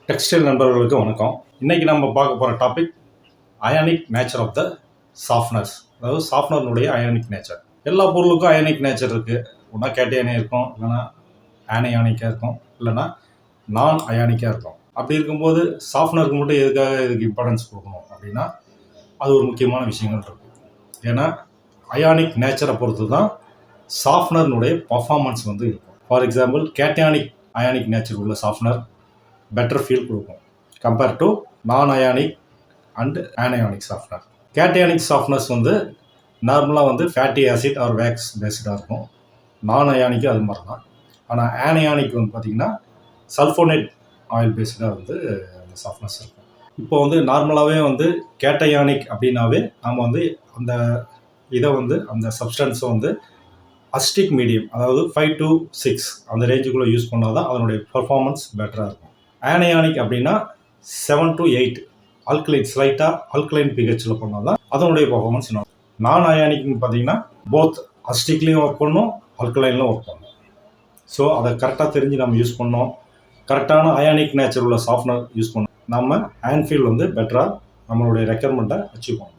Textile நண்பர்களுக்கு வணக்கம். இன்றைக்கி நம்ம பார்க்க போகிற topic ionic nature of the softeners. அதாவது சாஃப்ட்னருடைய அயானிக் நேச்சர். எல்லா பொருளுக்கும் அயானிக் நேச்சர் இருக்குது. ஒன்றா கேட்டையானிக் இருக்கும், இல்லைனா ஆனையானிக்காக இருக்கும், இல்லைனா நான் அயானிக்காக இருக்கும். அப்படி இருக்கும்போது சாஃப்ட்னருக்கு மட்டும் எதுக்காக இதுக்கு இம்பார்ட்டன்ஸ் கொடுக்கணும் அப்படின்னா அது ஒரு முக்கியமான விஷயங்கள் இருக்குது. ஏன்னா அயானிக் நேச்சரை பொறுத்து தான் சாஃப்ட்னருடைய பர்ஃபார்மன்ஸ் வந்து இருக்கும். For example cationic ionic nature உள்ள சாஃப்ட்னர் பெட்டர் ஃபீல் கொடுக்கும் compare to non ionic and anionic softener. Cationic softeners வந்து நார்மலாக வந்து ஃபேட்டி ஆசிட் ஆர் வேக்ஸ் பேஸ்டாக இருக்கும். நான் அயானிக்கு அது மாதிரி தான். ஆனால் ஆனையானிக் வந்து பார்த்திங்கன்னா சல்ஃபோனேட் ஆயில் பேஸ்டாக வந்து அந்த சாஃப்ட்னஸ் இருக்கும். இப்போ வந்து நார்மலாகவே வந்து கேட்டையானிக் அப்படின்னாவே நம்ம வந்து அந்த இதை வந்து அந்த சப்ஸ்டன்ஸை வந்து அஸ்டிக் மீடியம், அதாவது 5 to 6 அந்த ரேஞ்சுக்குள்ளே யூஸ் பண்ணால் தான் அதனுடைய பர்ஃபார்மன்ஸ் பெட்டராக இருக்கும். ஆனையானிக் அப்படின்னா 7 to 8 ஆல்கலைன், ஸ்லைட்டாக ஆல்கலைன் பிஹெச்சில் பண்ணால் தான் அதனுடைய பர்ஃபார்மன்ஸ் நல்லா. நான் அயானிக்னு பார்த்தீங்கன்னா போத் அஸ்டிக்லேயும் ஒர்க் பண்ணணும், ஆல்கலைன்லையும் ஒர்க் பண்ணணும். ஸோ அதை கரெக்டாக தெரிஞ்சு நம்ம யூஸ் பண்ணோம். கரெக்டான அயானிக் நேச்சர் உள்ள சாஃப்ட்னர் யூஸ் பண்ணோம், நம்ம ஹேண்ட் ஃபீல் வந்து பெட்டராக நம்மளுடைய ரெக்யர்மெண்ட்டை அச்சீவ் பண்ணணும்.